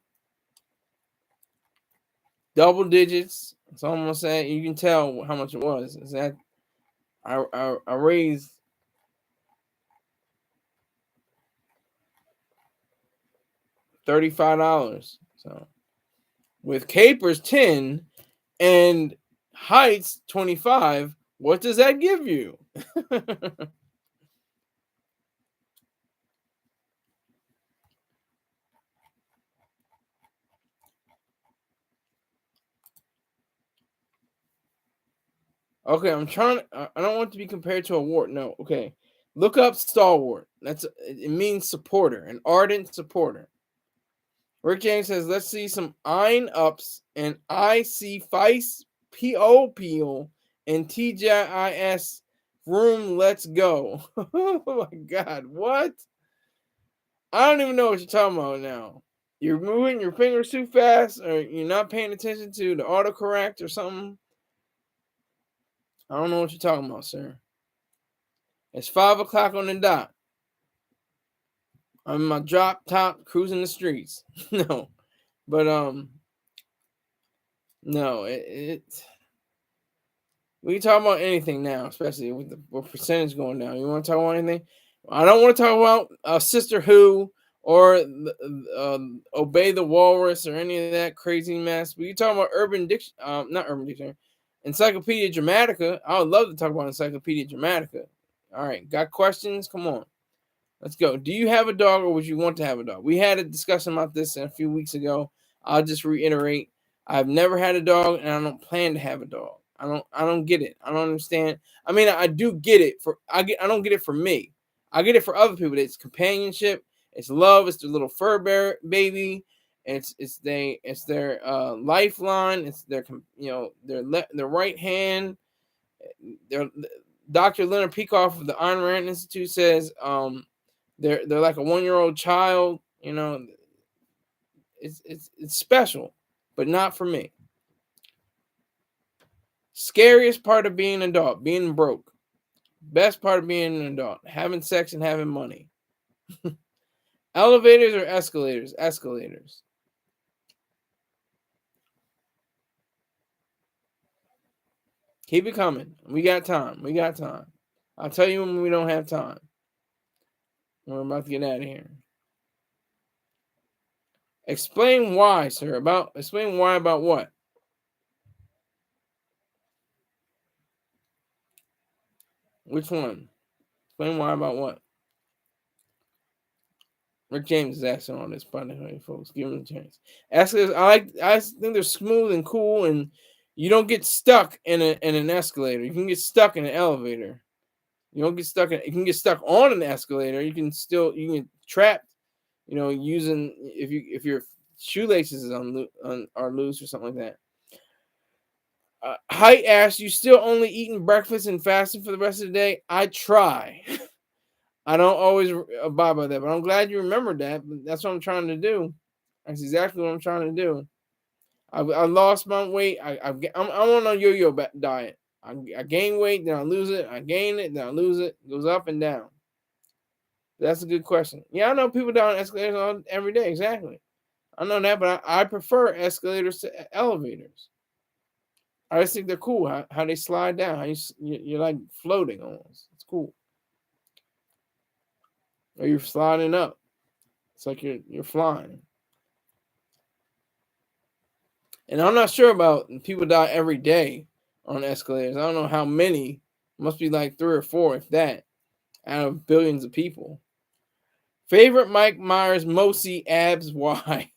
double digits. That's all I'm gonna say. You can tell how much it was. Is that I raised $35. So with capers 10 and heights 25, what does that give you? Okay, I'm trying. I don't want to be compared to a wart. No. Okay, look up stalwart. It means supporter, an ardent supporter. Rick James says, "Let's see some Ein ups and I see Feist P.O. Peel and TJIS room. Let's go." Oh my God, what? I don't even know what you're talking about now. You're moving your fingers too fast, or you're not paying attention to the autocorrect or something. I don't know what you're talking about, sir. It's 5 o'clock on the dot. I'm in my drop top cruising the streets. No, but no, we can talk about anything now, especially with the percentage going down. You want to talk about anything? I don't want to talk about Sister Who or Obey the Walrus or any of that crazy mess. But you talking about not Urban Dictionary, Encyclopedia Dramatica. I would love to talk about Encyclopedia Dramatica. All right, got questions? Come on. Let's go. Do you have a dog or would you want to have a dog? We had a discussion about this a few weeks ago. I'll just reiterate. I've never had a dog and I don't plan to have a dog. I don't get it. I don't understand. I mean, I do get it I don't get it for me. I get it for other people. It's companionship, it's love, it's their little fur bear baby. It's their lifeline, it's their their right hand. Their Dr. Leonard Peikoff of the Ayn Rand Institute says they're like a 1-year-old child, it's special, but not for me. Scariest part of being an adult, being broke. Best part of being an adult, having sex and having money. Elevators or escalators? Escalators. Keep it coming. We got time. I'll tell you when we don't have time. We're about to get out of here. Explain why, sir. Explain why about what? Which one? Explain why about what? Rick James is asking all this, by the way, folks. Give him a chance. Escalators, I think they're smooth and cool, and you don't get stuck in an escalator. You can get stuck in an elevator. You don't get stuck you can get stuck on an escalator. You can get trapped, using if your shoelaces are loose or something like that. Height asks, you still only eating breakfast and fasting for the rest of the day? I try. I don't always abide by that, but I'm glad you remembered that. That's what I'm trying to do. That's exactly what I'm trying to do. I lost my weight. I'm on a yo-yo diet. I gain weight, then I lose it. I gain it, then I lose it. It goes up and down. That's a good question. Yeah, I know people down escalators every day. Exactly. I know that, but I prefer escalators to elevators. I just think they're cool. How they slide down. How you're like floating almost. It's cool. Or you're sliding up. It's like you're flying. And I'm not sure about people die every day on escalators. I don't know how many. It must be like 3 or 4, if that, out of billions of people. Favorite Mike Myers Mosi abs? Why?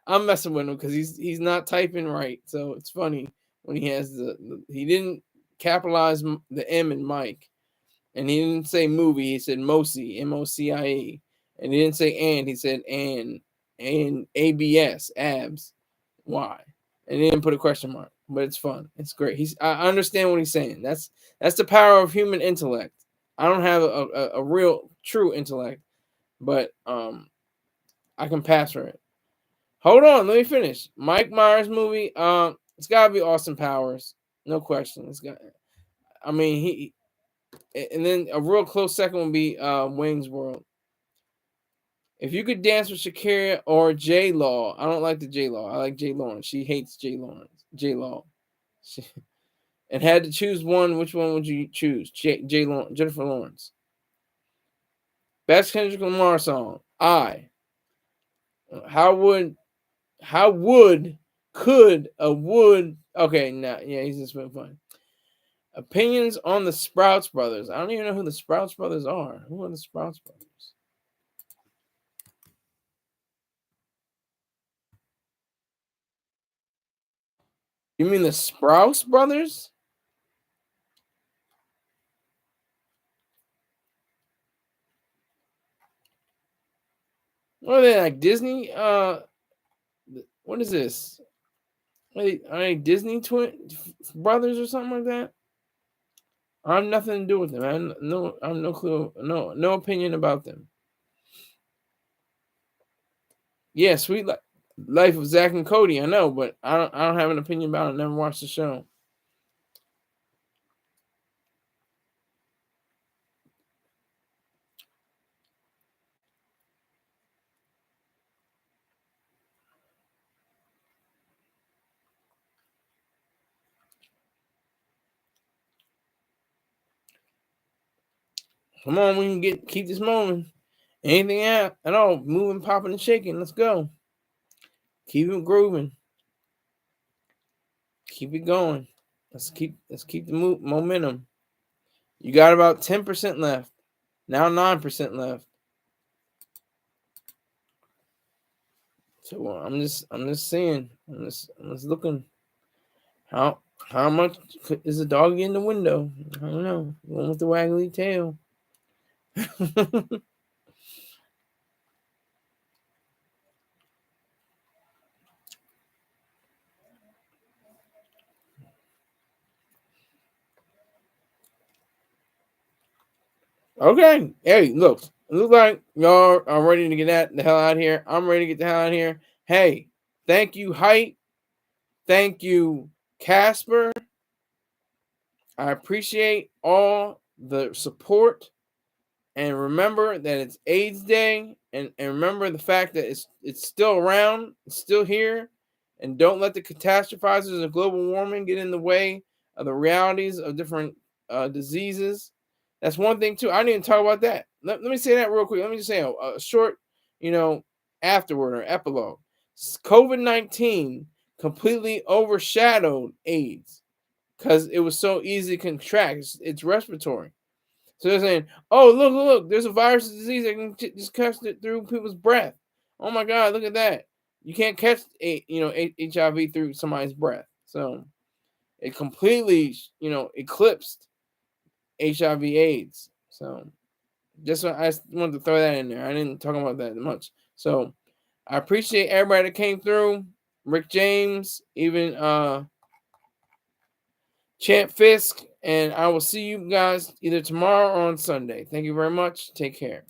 I'm messing with him because he's not typing right. So it's funny when he has he didn't capitalize the M in Mike, and he didn't say movie. He said Mosi, Mocie, and he didn't say and. He said and ABS abs. Why? And he didn't put a question mark, but it's fun. It's great. I understand what he's saying. That's the power of human intellect. I don't have a real true intellect, but I can pass for it. Hold on, let me finish. Mike Myers movie. It's gotta be Austin Powers, no question. He. And then a real close second would be Wayne's World. If you could dance with Shakira or J Law, I don't like the J Law. I like J Lawrence. She hates J Law. And had to choose one, which one would you choose? Jennifer Lawrence. Best Kendrick Lamar song. Okay, now, yeah, he's just been fun. Opinions on the Sprouts Brothers. I don't even know who the Sprouts Brothers are. Who are the Sprouts Brothers? You mean the Sprouse Brothers? What are they, like Disney? What is this? Are they Disney twin brothers or something like that? I have nothing to do with them. I have no clue, no opinion about them. Yeah, Life of Zach and Cody. I know, but I don't have an opinion about it. Never watched the show. Come on, we can keep this moving. Anything at all, moving, popping, and shaking. Let's go. Keep it grooving. Keep it going. Let's keep the momentum. You got about 10% left. Now 9% left. So I'm just seeing. I'm just looking. How much is the dog in the window? I don't know. The one with the waggly tail. Okay. Hey, look. It looks like y'all are ready to get the hell out of here. I'm ready to get the hell out of here. Hey, thank you, Height. Thank you, Casper. I appreciate all the support. And remember that it's AIDS Day, and remember the fact that it's still around, it's still here, and don't let the catastrophizers of global warming get in the way of the realities of different diseases. That's one thing too. I didn't even talk about that. Let me say that real quick. Let me just say a short, afterword or epilogue. COVID-19 completely overshadowed AIDS because it was so easy to contract. It's respiratory. So they're saying, "Oh, look! There's a virus disease that can just catch it through people's breath. Oh my God, look at that! You can't catch HIV through somebody's breath. So it completely eclipsed HIV/AIDS. So I just wanted to throw that in there. I didn't talk about that much. So I appreciate everybody that came through. Rick James, even Champ Fisk, and I will see you guys either tomorrow or on Sunday. Thank you very much. Take care.